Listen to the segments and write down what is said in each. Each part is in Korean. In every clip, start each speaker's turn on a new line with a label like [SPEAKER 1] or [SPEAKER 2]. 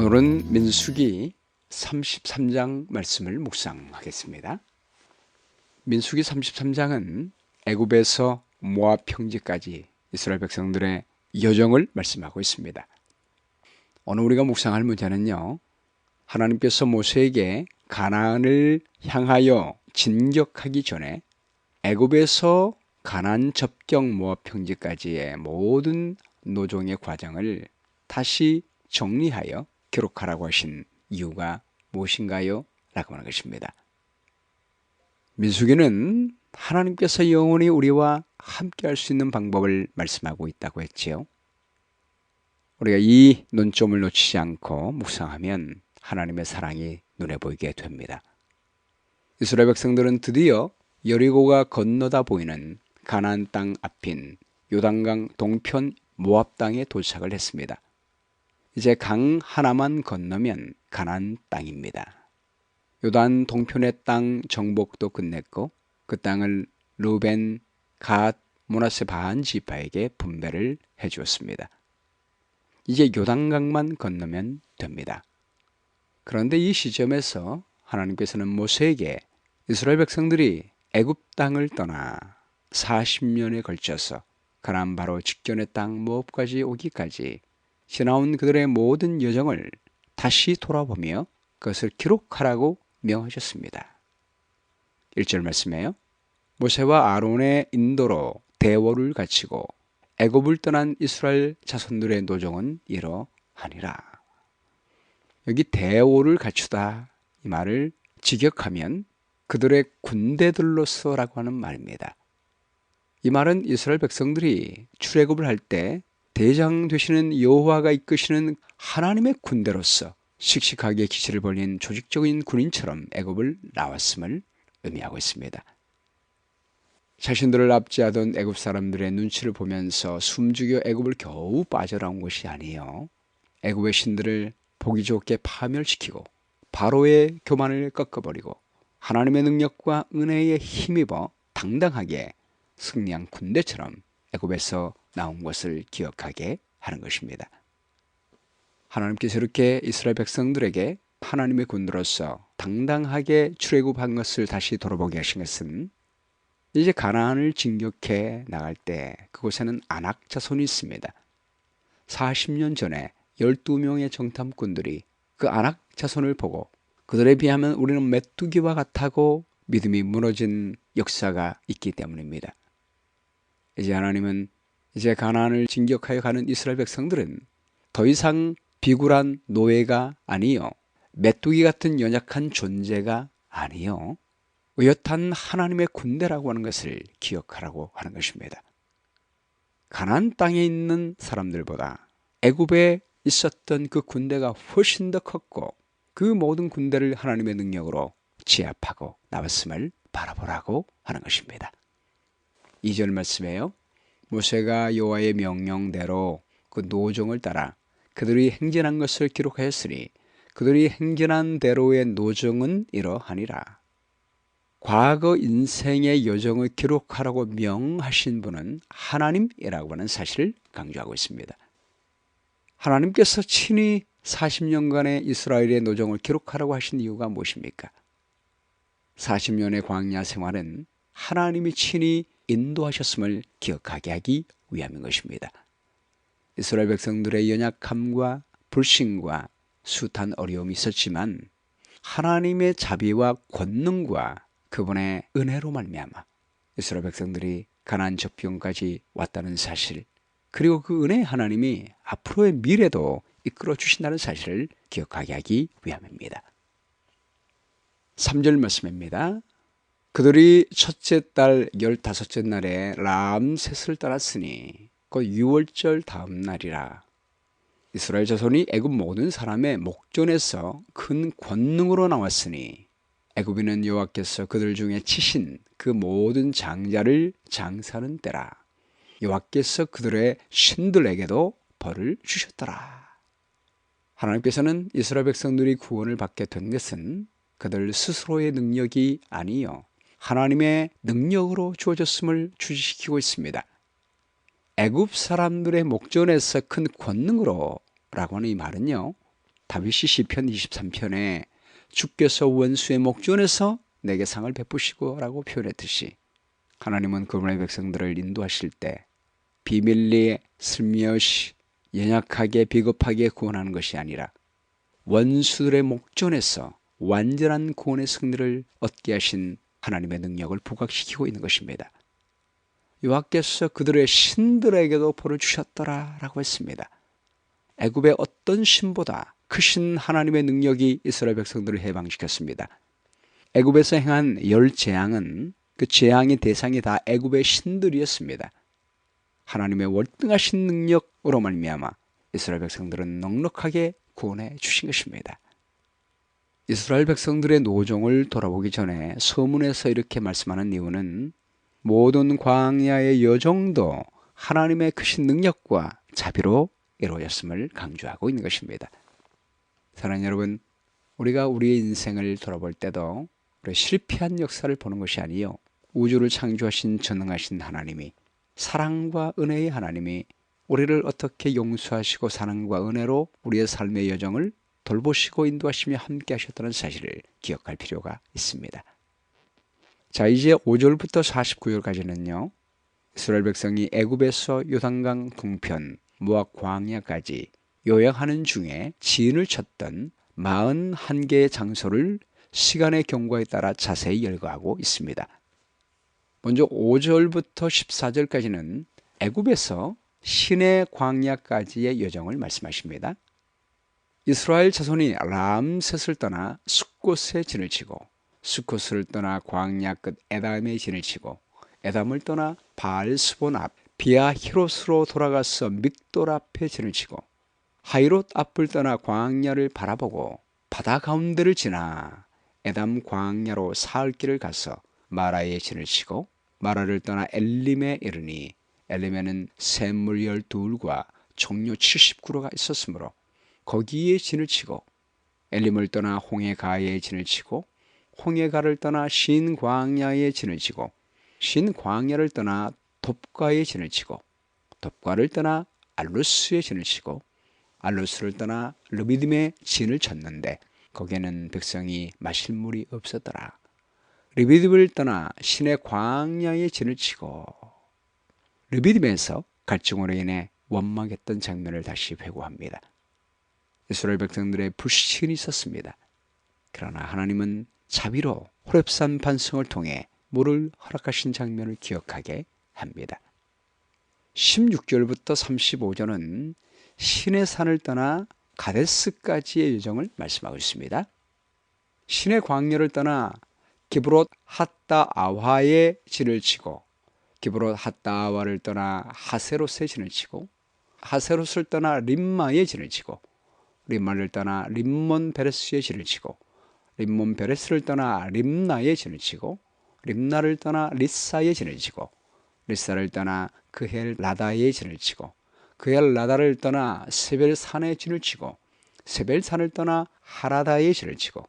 [SPEAKER 1] 오늘은 민수기 33장 말씀을 묵상하겠습니다. 민수기 33장은 애굽에서 모압 평지까지 이스라엘 백성들의 여정을 말씀하고 있습니다. 오늘 우리가 묵상할 문제는요, 하나님께서 모세에게 가나안을 향하여 진격하기 전에 애굽에서 가나안 접경 모압 평지까지의 모든 노종의 과정을 다시 정리하여 기록하라고 하신 이유가 무엇인가요? 라고 하는 것입니다. 민수기는 하나님께서 영원히 우리와 함께 할 수 있는 방법을 말씀하고 있다고 했지요. 우리가 이 논점을 놓치지 않고 묵상하면 하나님의 사랑이 눈에 보이게 됩니다. 이스라엘 백성들은 드디어 여리고가 건너다 보이는 가나안 땅 앞인 요단강 동편 모압 땅에 도착을 했습니다. 이제 강 하나만 건너면 가나안 땅입니다. 요단 동편의 땅 정복도 끝냈고 그 땅을 르벤, 갓, 므낫세 반 지파에게 분배를 해주었습니다. 이제 요단강만 건너면 됩니다. 그런데 이 시점에서 하나님께서는 모세에게 이스라엘 백성들이 애굽 땅을 떠나 40년에 걸쳐서 가나안 바로 직전의 땅 모압까지 오기까지 지나온 그들의 모든 여정을 다시 돌아보며 그것을 기록하라고 명하셨습니다. 1절 말씀에요. 모세와 아론의 인도로 대오를 갖추고 애굽을 떠난 이스라엘 자손들의 노종은 이러하니라. 여기 대오를 갖추다 이 말을 직역하면 그들의 군대들로서라고 하는 말입니다. 이 말은 이스라엘 백성들이 출애굽을 할 때 대장 되시는 여호와가 이끄시는 하나님의 군대로서 씩씩하게 기지를 벌린 조직적인 군인처럼 애굽을 나왔음을 의미하고 있습니다. 자신들을 압제하던 애굽 사람들의 눈치를 보면서 숨죽여 애굽을 겨우 빠져나온 것이 아니에요. 애굽의 신들을 보기 좋게 파멸시키고 바로의 교만을 꺾어버리고 하나님의 능력과 은혜에 힘입어 당당하게 승리한 군대처럼 애굽에서 나온 것을 기억하게 하는 것입니다. 하나님께서 이렇게 이스라엘 백성들에게 하나님의 군대로서 당당하게 출애굽한 것을 다시 돌아보게 하신 것은 이제 가나안을 진격해 나갈 때 그곳에는 아낙 자손이 있습니다. 40년 전에 12명의 정탐꾼들이 그 아낙 자손을 보고 그들에 비하면 우리는 메뚜기와 같다고 믿음이 무너진 역사가 있기 때문입니다. 이제 하나님은 이제 가나안을 진격하여 가는 이스라엘 백성들은 더 이상 비굴한 노예가 아니요, 메뚜기 같은 연약한 존재가 아니요, 의젓한 하나님의 군대라고 하는 것을 기억하라고 하는 것입니다. 가나안 땅에 있는 사람들보다 애굽에 있었던 그 군대가 훨씬 더 컸고 그 모든 군대를 하나님의 능력으로 제압하고 나왔음을 바라보라고 하는 것입니다. 2절 말씀에요. 모세가 여호와의 명령대로 그 노종을 따라 그들이 행진한 것을 기록하였으니 그들이 행진한 대로의 노종은 이러하니라. 과거 인생의 여정을 기록하라고 명하신 분은 하나님이라고 하는 사실을 강조하고 있습니다. 하나님께서 친히 40년간의 이스라엘의 노정을 기록하라고 하신 이유가 무엇입니까? 40년의 광야 생활은 하나님이 친히 인도하셨음을 기억하게 하기 위함인 것입니다. 이스라엘 백성들의 연약함과 불신과 숱한 어려움이 있었지만 하나님의 자비와 권능과 그분의 은혜로 말미암아 이스라엘 백성들이 가나안 접경까지 왔다는 사실, 그리고 그 은혜 하나님이 앞으로의 미래도 이끌어 주신다는 사실을 기억하게 하기 위함입니다. 3절 말씀입니다. 그들이 첫째 달 15째 날에 람셋을 떠났으니 곧 6월절 다음 날이라. 이스라엘 자손이 애굽 모든 사람의 목전에서 큰 권능으로 나왔으니 애굽인은 여호와께서 그들 중에 치신 그 모든 장자를 장사하는 때라. 여호와께서 그들의 신들에게도 벌을 주셨더라. 하나님께서는 이스라엘 백성들이 구원을 받게 된 것은 그들 스스로의 능력이 아니요, 하나님의 능력으로 주어졌음을 주시키고 있습니다. 애굽 사람들의 목전에서 큰 권능으로 라고 하는 이 말은요, 다윗이 시편 23편에 주께서 원수의 목전에서 내게 상을 베푸시고 라고 표현했듯이 하나님은 그분의 백성들을 인도하실 때 비밀리에 슬며시 연약하게 비겁하게 구원하는 것이 아니라 원수들의 목전에서 완전한 구원의 승리를 얻게 하신 하나님의 능력을 부각시키고 있는 것입니다. 여호와께서 그들의 신들에게도 벌을 주셨더라 라고 했습니다. 애굽의 어떤 신보다 크신 하나님의 능력이 이스라엘 백성들을 해방시켰습니다. 애굽에서 행한 10재앙은 그 재앙의 대상이 다 애굽의 신들이었습니다. 하나님의 월등하신 능력으로 말미암아 이스라엘 백성들은 넉넉하게 구원해 주신 것입니다. 이스라엘 백성들의 노종을 돌아보기 전에 서문에서 이렇게 말씀하는 이유는 모든 광야의 여정도 하나님의 크신 능력과 자비로 이루어졌음을 강조하고 있는 것입니다. 사랑하는 여러분, 우리가 우리의 인생을 돌아볼 때도 우리 실패한 역사를 보는 것이 아니요, 우주를 창조하신 전능하신 하나님이, 사랑과 은혜의 하나님이 우리를 어떻게 용서하시고 사랑과 은혜로 우리의 삶의 여정을 돌보시고 인도하시며 함께 하셨다는 사실을 기억할 필요가 있습니다. 자, 이제 5절부터 49절까지는요, 이스라엘 백성이 애굽에서 요단강 동편 모압 광야까지 요양하는 중에 지인을 쳤던 41개의 장소를 시간의 경과에 따라 자세히 열거하고 있습니다. 먼저 5절부터 14절까지는 애굽에서 시내 광야까지의 여정을 말씀하십니다. 이스라엘 자손이 람셋을 떠나 숫곳에 진을 치고, 숫곳을 떠나 광야 끝 에담에 진을 치고, 에담을 떠나 바알스본 앞 비아히롯으로 돌아가서 믹돌 앞에 진을 치고, 하이롯 앞을 떠나 광야를 바라보고 바다 가운데를 지나 에담 광야로 사흘 길을 가서 마라에 진을 치고, 마라를 떠나 엘림에 이르니 엘림에는 샘물 12과 종료 70그루가 있었으므로 거기에 진을 치고, 엘림을 떠나 홍해가에 진을 치고, 홍해가를 떠나 신광야에 진을 치고, 신광야를 떠나 돕가에 진을 치고, 돕가를 떠나 알루스에 진을 치고, 알루스를 떠나 르비딤에 진을 쳤는데 거기에는 백성이 마실 물이 없었더라. 르비딤을 떠나 신의 광야에 진을 치고, 르비딤에서 갈증으로 인해 원망했던 장면을 다시 회고합니다. 이스라엘 백성들의 불신이 있었습니다. 그러나 하나님은 자비로 호렙산 반성을 통해 물을 허락하신 장면을 기억하게 합니다. 16절부터 35절은 신의 산을 떠나 가데스까지의 여정을 말씀하고 있습니다. 신의 광야를 떠나 기브롯 핫다 아화에 진을 치고, 기브롯 핫다 아화를 떠나 하세롯에 진을 치고, 하세롯을 떠나 림마에 진을 치고, 림마를 떠나 림몬 베레스에 진을 치고, 림몬 베레스를 떠나 림나에 진을 치고, 림나를 떠나 리사에 진을 치고, 리사를 떠나 그헬 라다에 진을 치고, 그헬 라다를 떠나 세벨산에 진을 치고, 세벨산을 떠나 하라다에 진을 치고,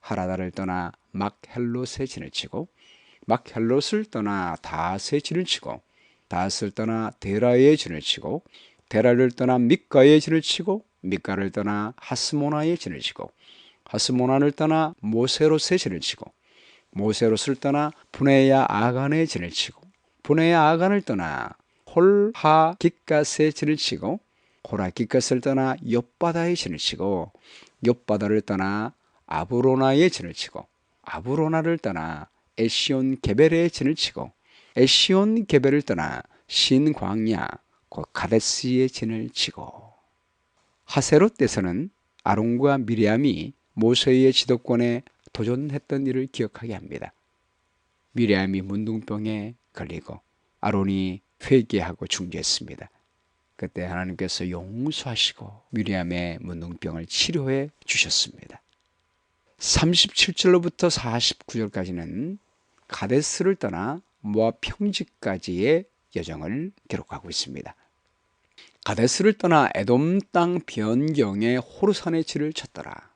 [SPEAKER 1] 하라다를 떠나 막헬롯에 진을 치고, 막헬롯을 떠나 다스에 진을 치고, 다스를 떠나 데라에 진을 치고, 데라를 떠나 mik가에 진을 치고, mik가를 떠나 하스모나에 진을 치고, 하스모나를 떠나 모세롯에 진을 치고, 모세롯을 떠나 분에야 아간에 진을 치고, 분에야 아간을 떠나 홀하 기갓에 진을 치고, 홀하 기갓을 떠나 욥바다에 진을 치고, 욥바다를 떠나 아브로나에 진을 치고, 아브로나를 떠나 에시온 게벨에 진을 치고, 에시온 게벨을 떠나 신광야 곧 가데스에 진을 치고, 하세롯에서는 아론과 미리암이 모세의 지도권에 도전했던 일을 기억하게 합니다. 미리암이 문둥병에 걸리고 아론이 회개하고 중재했습니다. 그때 하나님께서 용서하시고 미리암의 문둥병을 치료해 주셨습니다. 37절로부터 49절까지는 가데스를 떠나 모압 평지까지의 여정을 기록하고 있습니다. 가데스를 떠나 에돔 땅 변경에 호르산의 진을 쳤더라.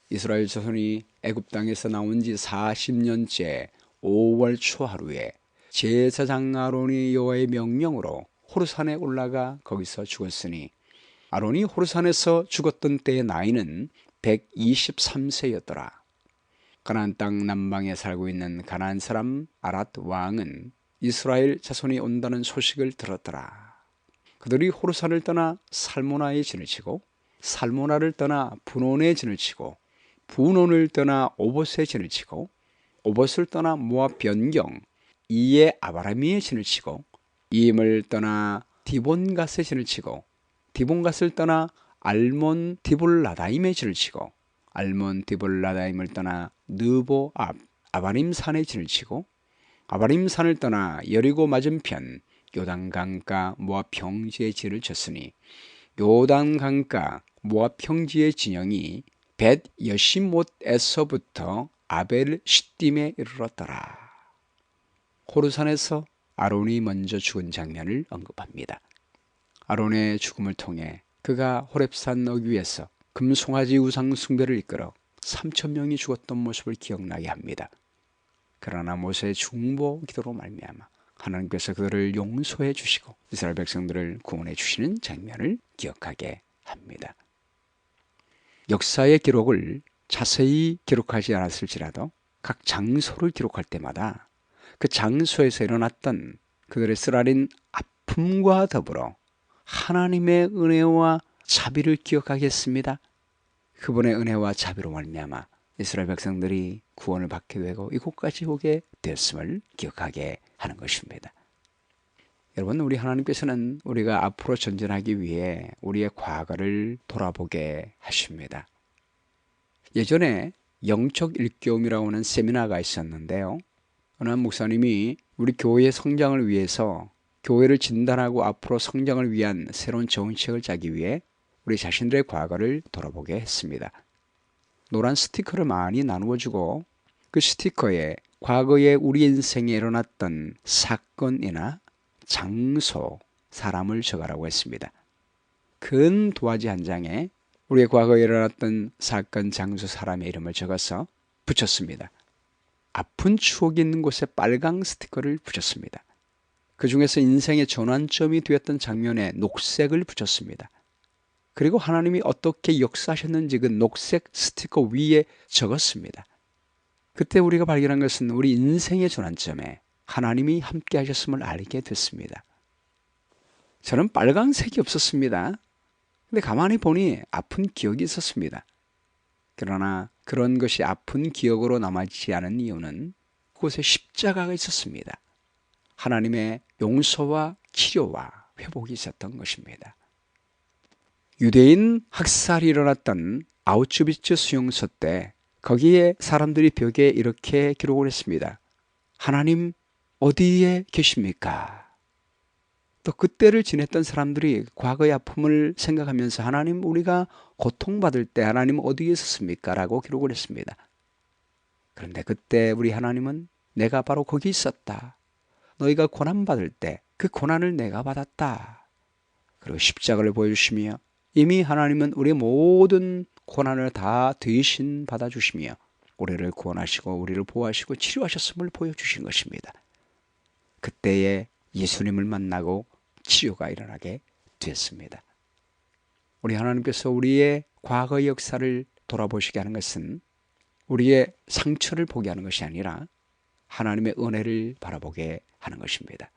[SPEAKER 1] 이스라엘 자손이 애굽 땅에서 나온 지 40년째 5월 초하루에 제사장 아론이 여호와의 명령으로 호르산에 올라가 거기서 죽었으니 아론이 호르산에서 죽었던 때의 나이는 123세였더라. 가나안 땅 남방에 살고 있는 가나안 사람 아랏 왕은 이스라엘 자손이 온다는 소식을 들었더라. 그들이 호르산을 떠나 살모나에 진을 치고 살모나를 떠나 분온에 진을 치고 분온을 떠나 오봇에 진을 치고 오봇을 떠나 모압 변경 이에 아바라미에 진을 치고 이임을 떠나 디본갓에 진을 치고 디본갓을 떠나 알몬 디볼라다임에 진을 치고 알몬 디볼라다임을 떠나 느보 앞 아바림 산에 진을 치고 아바림 산을 떠나 여리고 맞은편 요단 강가 모압 평지에 진을 쳤으니 요단 강가 모압 평지의 진영이 벳 여시못에서부터 아벨 시딤에 이르렀더라. 호르산에서 아론이 먼저 죽은 장면을 언급합니다. 아론의 죽음을 통해 그가 호렙산 어귀에서 금송아지 우상 숭배를 이끌어 3,000명이 죽었던 모습을 기억나게 합니다. 그러나 모세의 중보 기도로 말미암아 하나님께서 그들을 용서해 주시고 이스라엘 백성들을 구원해 주시는 장면을 기억하게 합니다. 역사의 기록을 자세히 기록하지 않았을지라도 각 장소를 기록할 때마다 그 장소에서 일어났던 그들의 쓰라린 아픔과 더불어 하나님의 은혜와 자비를 기억하겠습니다. 그분의 은혜와 자비로 말미암아 이스라엘 백성들이 구원을 받게 되고 이곳까지 오게 되었음을 기억하게 하는 것입니다. 여러분, 우리 하나님께서는 우리가 앞으로 전진하기 위해 우리의 과거를 돌아보게 하십니다. 예전에 영적 일교움이라고 하는 세미나가 있었는데요. 어느 한 목사님이 우리 교회의 성장을 위해서 교회를 진단하고 앞으로 성장을 위한 새로운 정책을 짜기 위해 우리 자신들의 과거를 돌아보게 했습니다. 노란 스티커를 많이 나누어주고 그 스티커에 과거에 우리 인생에 일어났던 사건이나 장소, 사람을 적으라고 했습니다. 큰 도화지 한 장에 우리의 과거에 일어났던 사건, 장소, 사람의 이름을 적어서 붙였습니다. 아픈 추억이 있는 곳에 빨강 스티커를 붙였습니다. 그 중에서 인생의 전환점이 되었던 장면에 녹색을 붙였습니다. 그리고 하나님이 어떻게 역사하셨는지 그 녹색 스티커 위에 적었습니다. 그때 우리가 발견한 것은 우리 인생의 전환점에 하나님이 함께 하셨음을 알게 됐습니다. 저는 빨강색이 없었습니다. 근데 가만히 보니 아픈 기억이 있었습니다. 그러나 그런 것이 아픈 기억으로 남아있지 않은 이유는 그곳에 십자가가 있었습니다. 하나님의 용서와 치료와 회복이 있었던 것입니다. 유대인 학살이 일어났던 아우슈비츠 수용소 때 거기에 사람들이 벽에 이렇게 기록을 했습니다. 하나님 어디에 계십니까? 또 그때를 지냈던 사람들이 과거의 아픔을 생각하면서 하나님 우리가 고통받을 때 하나님 어디에 있었습니까? 라고 기록을 했습니다. 그런데 그때 우리 하나님은 내가 바로 거기 있었다. 너희가 고난받을 때 그 고난을 내가 받았다. 그리고 십자가를 보여주시며 이미 하나님은 우리의 모든 고난을 다 대신 받아주시며 우리를 구원하시고 우리를 보호하시고 치료하셨음을 보여주신 것입니다. 그때에 예수님을 만나고 치료가 일어나게 되었습니다. 우리 하나님께서 우리의 과거의 역사를 돌아보시게 하는 것은 우리의 상처를 보게 하는 것이 아니라 하나님의 은혜를 바라보게 하는 것입니다.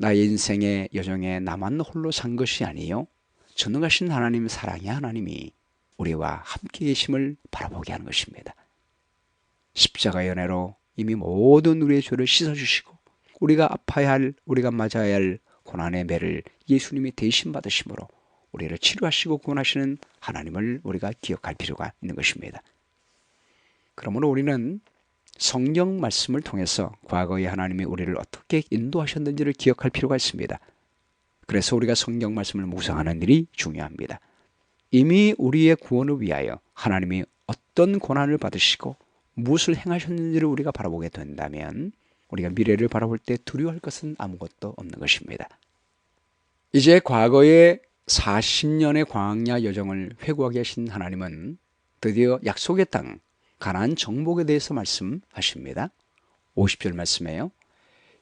[SPEAKER 1] 나의 인생의 여정에 나만 홀로 산 것이 아니요 전능하신 하나님, 사랑의 하나님이 우리와 함께 계심을 바라보게 하는 것입니다. 십자가의 은혜로 이미 모든 우리의 죄를 씻어주시고 우리가 아파야 할, 우리가 맞아야 할 고난의 매를 예수님이 대신 받으심으로 우리를 치료하시고 구원하시는 하나님을 우리가 기억할 필요가 있는 것입니다. 그러므로 우리는 성경 말씀을 통해서 과거의 하나님이 우리를 어떻게 인도하셨는지를 기억할 필요가 있습니다. 그래서 우리가 성경 말씀을 묵상하는 일이 중요합니다. 이미 우리의 구원을 위하여 하나님이 어떤 고난을 받으시고 무엇을 행하셨는지를 우리가 바라보게 된다면 우리가 미래를 바라볼 때 두려워할 것은 아무것도 없는 것입니다. 이제 과거의 40년의 광야 여정을 회고하게 하신 하나님은 드디어 약속의 땅 가나안 정복에 대해서 말씀하십니다. 50절 말씀에요.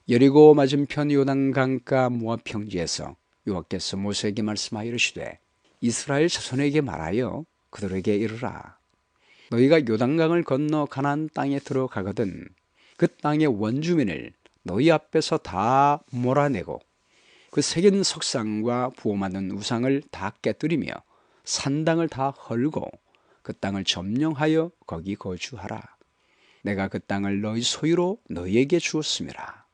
[SPEAKER 1] 여리고 맞은편 요단 강가 모압 평지에서 여호와께서 모세에게 말씀하여 이르시되 이스라엘 자손에게 말하여 그들에게 이르라. 너희가 요단강을 건너 가나안 땅에 들어가거든 그 땅의 원주민을 너희 앞에서 다 몰아내고 그 새긴 석상과 부어 만든 우상을 다 깨뜨리며 산당을 다 헐고 그 땅을 점령하여 거기 거주하라. 내가 그 땅을 너희 소유로 너희에게 주었음이라.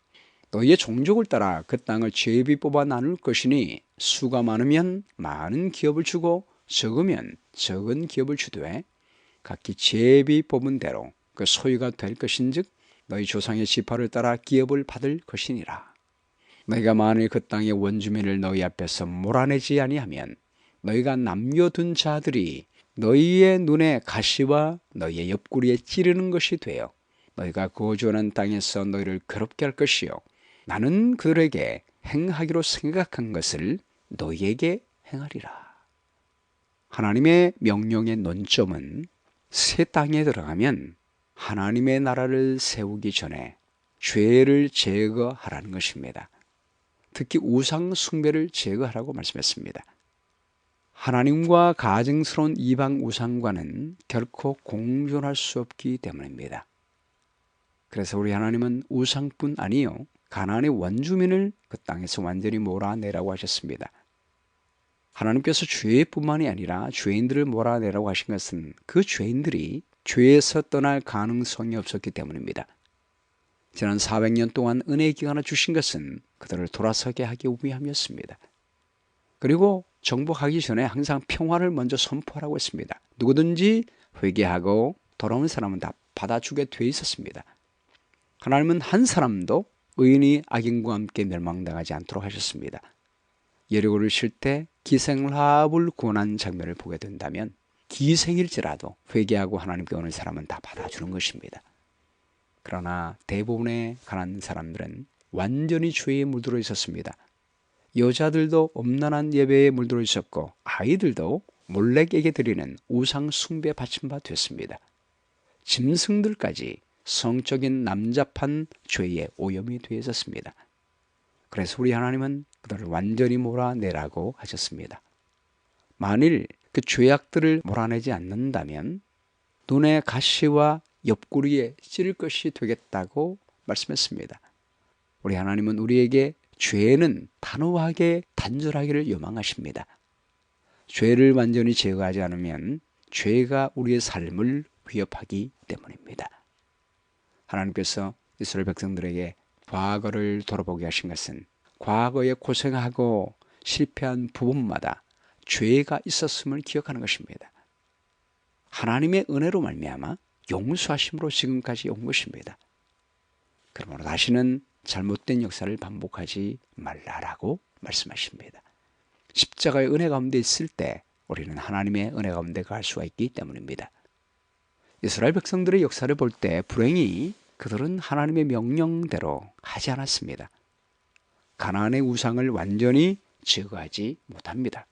[SPEAKER 1] 너희의 종족을 따라 그 땅을 제비 뽑아 나눌 것이니 수가 많으면 많은 기업을 주고 적으면 적은 기업을 주되 각기 제비 뽑은 대로 그 소유가 될 것인즉 너희 조상의 지파를 따라 기업을 받을 것이니라. 너희가 만일 그 땅의 원주민을 너희 앞에서 몰아내지 아니하면 너희가 남겨둔 자들이 너희의 눈에 가시와 너희의 옆구리에 찌르는 것이 되어 너희가 거주하는 땅에서 너희를 괴롭게 할 것이요 나는 그들에게 행하기로 생각한 것을 너희에게 행하리라. 하나님의 명령의 논점은 새 땅에 들어가면 하나님의 나라를 세우기 전에 죄를 제거하라는 것입니다. 특히 우상 숭배를 제거하라고 말씀했습니다. 하나님과 가증스러운 이방 우상과는 결코 공존할 수 없기 때문입니다. 그래서 우리 하나님은 우상뿐 아니요 가나안의 원주민을 그 땅에서 완전히 몰아내라고 하셨습니다. 하나님께서 죄뿐만이 아니라 죄인들을 몰아내라고 하신 것은 그 죄인들이 죄에서 떠날 가능성이 없었기 때문입니다. 지난 400년 동안 은혜의 기간을 주신 것은 그들을 돌아서게 하기 위함이었습니다. 그리고 정복하기 전에 항상 평화를 먼저 선포하라고 했습니다. 누구든지 회개하고 돌아온 사람은 다 받아주게 돼 있었습니다. 하나님은 한 사람도 의인이 악인과 함께 멸망당하지 않도록 하셨습니다. 여리고를 칠 때 기생라합을 구원한 장면을 보게 된다면 기생일지라도 회개하고 하나님께 오는 사람은 다 받아주는 것입니다. 그러나 대부분의 가난한 사람들은 완전히 죄에 물들어 있었습니다. 여자들도 엄란한 예배에 물들어 있었고 아이들도 몰렉에게 드리는 우상 숭배에 바친 바 됐습니다. 짐승들까지 성적인 남잡한 죄에 오염이 되어 있었습니다. 그래서 우리 하나님은 그들을 완전히 몰아내라고 하셨습니다. 만일 그 죄악들을 몰아내지 않는다면 눈에 가시와 옆구리에 찌를 것이 되겠다고 말씀했습니다. 우리 하나님은 우리에게 죄는 단호하게 단절하기를 요망하십니다. 죄를 완전히 제거하지 않으면 죄가 우리의 삶을 위협하기 때문입니다. 하나님께서 이스라엘 백성들에게 과거를 돌아보게 하신 것은 과거에 고생하고 실패한 부분마다 죄가 있었음을 기억하는 것입니다. 하나님의 은혜로 말미암아 용서하심으로 지금까지 온 것입니다. 그러므로 다시는 잘못된 역사를 반복하지 말라라고 말씀하십니다. 십자가의 은혜 가운데 있을 때 우리는 하나님의 은혜 가운데 갈 수가 있기 때문입니다. 이스라엘 백성들의 역사를 볼 때 불행히 그들은 하나님의 명령대로 하지 않았습니다. 가나안의 우상을 완전히 제거하지 못합니다.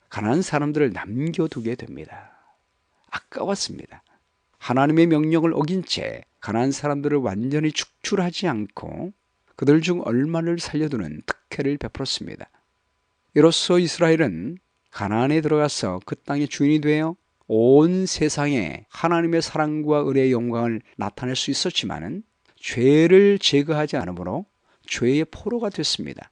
[SPEAKER 1] 가나안 사람들을 남겨두게 됩니다. 아까웠습니다. 하나님의 명령을 어긴 채 가나안 사람들을 완전히 축출하지 않고 그들 중 얼마를 살려두는 특혜를 베풀었습니다. 이로써 이스라엘은 가나안에 들어가서 그 땅의 주인이 되어 온 세상에 하나님의 사랑과 은혜의 영광을 나타낼 수 있었지만은 죄를 제거하지 않으므로 죄의 포로가 됐습니다.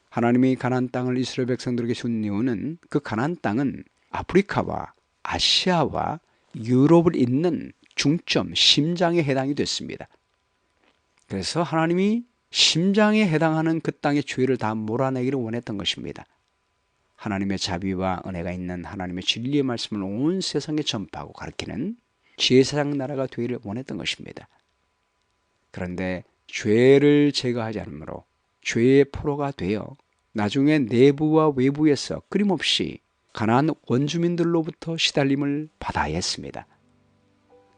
[SPEAKER 1] 하나님이 가나안 땅을 이스라엘 백성들에게 준 이유는 그 가나안 땅은 아프리카와 아시아와 유럽을 잇는 중점, 심장에 해당이 됐습니다. 그래서 하나님이 심장에 해당하는 그 땅의 죄를 다 몰아내기를 원했던 것입니다. 하나님의 자비와 은혜가 있는 하나님의 진리의 말씀을 온 세상에 전파하고 가르치는 제사장 나라가 되기를 원했던 것입니다. 그런데 죄를 제거하지 않으므로 죄의 포로가 되어 나중에 내부와 외부에서 끊임없이 가나안 원주민들로부터 시달림을 받아야 했습니다.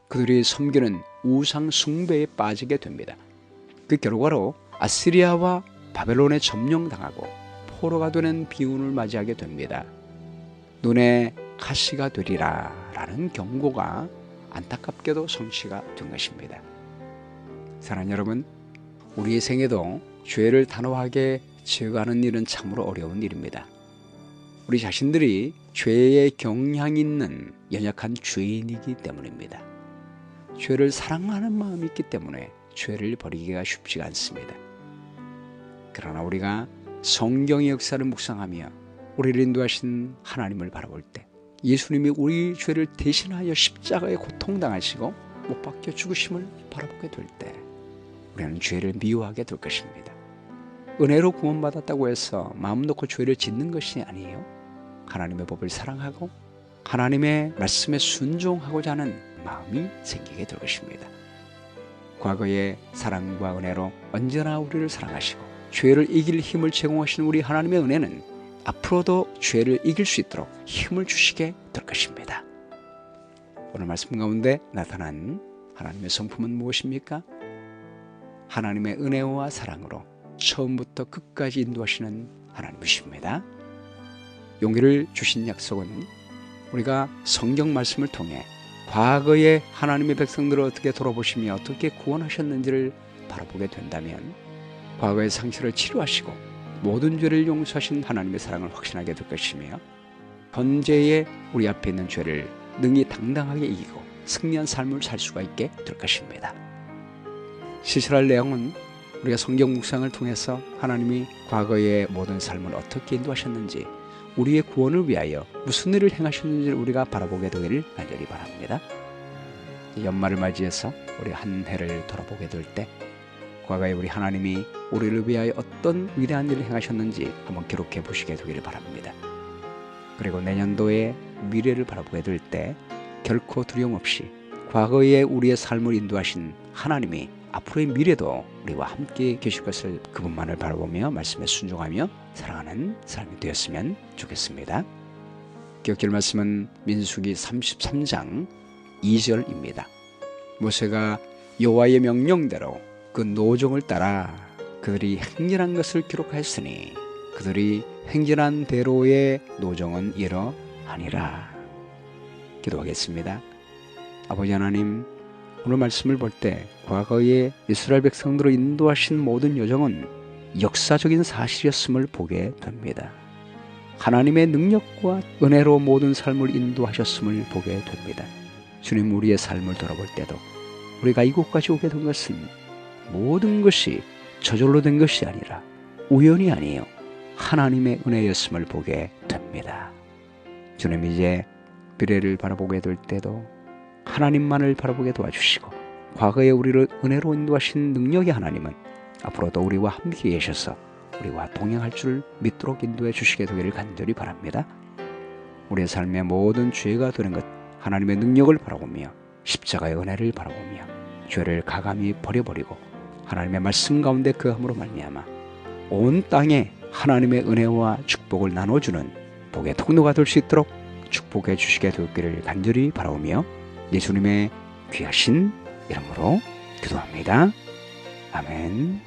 [SPEAKER 1] 그들이 섬기는 우상 숭배에 빠지게 됩니다. 그 결과로 아시리아와 바벨론에 점령당하고 포로가 되는 비운을 맞이하게 됩니다. 눈에 가시가 되리라 라는 경고가 안타깝게도 성취가 된 것입니다. 사랑하는 여러분, 우리의 생에도 죄를 단호하게 제어하는 일은 참으로 어려운 일입니다. 우리 자신들이 죄의 경향이 있는 연약한 죄인이기 때문입니다. 죄를 사랑하는 마음이 있기 때문에 죄를 버리기가 쉽지가 않습니다. 그러나 우리가 성경의 역사를 묵상하며 우리를 인도하신 하나님을 바라볼 때, 예수님이 우리 죄를 대신하여 십자가에 고통당하시고 못 박혀 죽으심을 바라보게 될 때 우리는 죄를 미워하게 될 것입니다. 은혜로 구원받았다고 해서 마음 놓고 죄를 짓는 것이 아니에요. 하나님의 법을 사랑하고 하나님의 말씀에 순종하고자 하는 마음이 생기게 될 것입니다. 과거의 사랑과 은혜로 언제나 우리를 사랑하시고 죄를 이길 힘을 제공하신 우리 하나님의 은혜는 앞으로도 죄를 이길 수 있도록 힘을 주시게 될 것입니다. 오늘 말씀 가운데 나타난 하나님의 성품은 무엇입니까? 하나님의 은혜와 사랑으로 처음부터 끝까지 인도하시는 하나님이십니다. 용기를 주신 약속은 우리가 성경 말씀을 통해 과거의 하나님의 백성들을 어떻게 돌아보시며 어떻게 구원하셨는지를 바라보게 된다면 과거의 상처를 치료하시고 모든 죄를 용서하신 하나님의 사랑을 확신하게 될 것이며 현재의 우리 앞에 있는 죄를 능히 당당하게 이기고 승리한 삶을 살 수가 있게 될 것입니다. 시설할 내용은 우리가 성경 묵상을 통해서 하나님이 과거의 모든 삶을 어떻게 인도하셨는지, 우리의 구원을 위하여 무슨 일을 행하셨는지를 우리가 바라보게 되기를 간절히 바랍니다. 연말을 맞이해서 우리 한 해를 돌아보게 될 때 과거에 우리 하나님이 우리를 위하여 어떤 위대한 일을 행하셨는지 한번 기록해 보시게 되기를 바랍니다. 그리고 내년도에 미래를 바라보게 될 때 결코 두려움 없이 과거에 우리의 삶을 인도하신 하나님이 앞으로의 미래도 우리와 함께 계실 것을 그분만을 바라보며 말씀에 순종하며 살아가는 삶이 되었으면 좋겠습니다. 기억할 말씀은 민수기 33장 2절입니다. 모세가 여호와의 명령대로 그 노종을 따라 그들이 행렬한 것을 기록하였으니 그들이 행렬한 대로의 노종은 이러하니라. 기도하겠습니다. 아버지 하나님, 오늘 말씀을 볼 때 과거에 이스라엘 백성들을 인도하신 모든 여정은 역사적인 사실이었음을 보게 됩니다. 하나님의 능력과 은혜로 모든 삶을 인도하셨음을 보게 됩니다. 주님, 우리의 삶을 돌아볼 때도 우리가 이곳까지 오게 된 것은 모든 것이 저절로 된 것이 아니라 우연이 아니에요. 하나님의 은혜였음을 보게 됩니다. 주님, 이제 미래를 바라보게 될 때도 하나님만을 바라보게 도와주시고 과거에 우리를 은혜로 인도하신 능력의 하나님은 앞으로도 우리와 함께 계셔서 우리와 동행할 줄 믿도록 인도해 주시게 되기를 간절히 바랍니다. 우리의 삶의 모든 죄가 되는 것 하나님의 능력을 바라보며 십자가의 은혜를 바라보며 죄를 가감히 버려버리고 하나님의 말씀 가운데 거함으로 말미암아 온 땅에 하나님의 은혜와 축복을 나눠주는 복의 통로가 될 수 있도록 축복해 주시게 되기를 간절히 바라오며 예수님의 귀하신 이름으로 기도합니다. 아멘.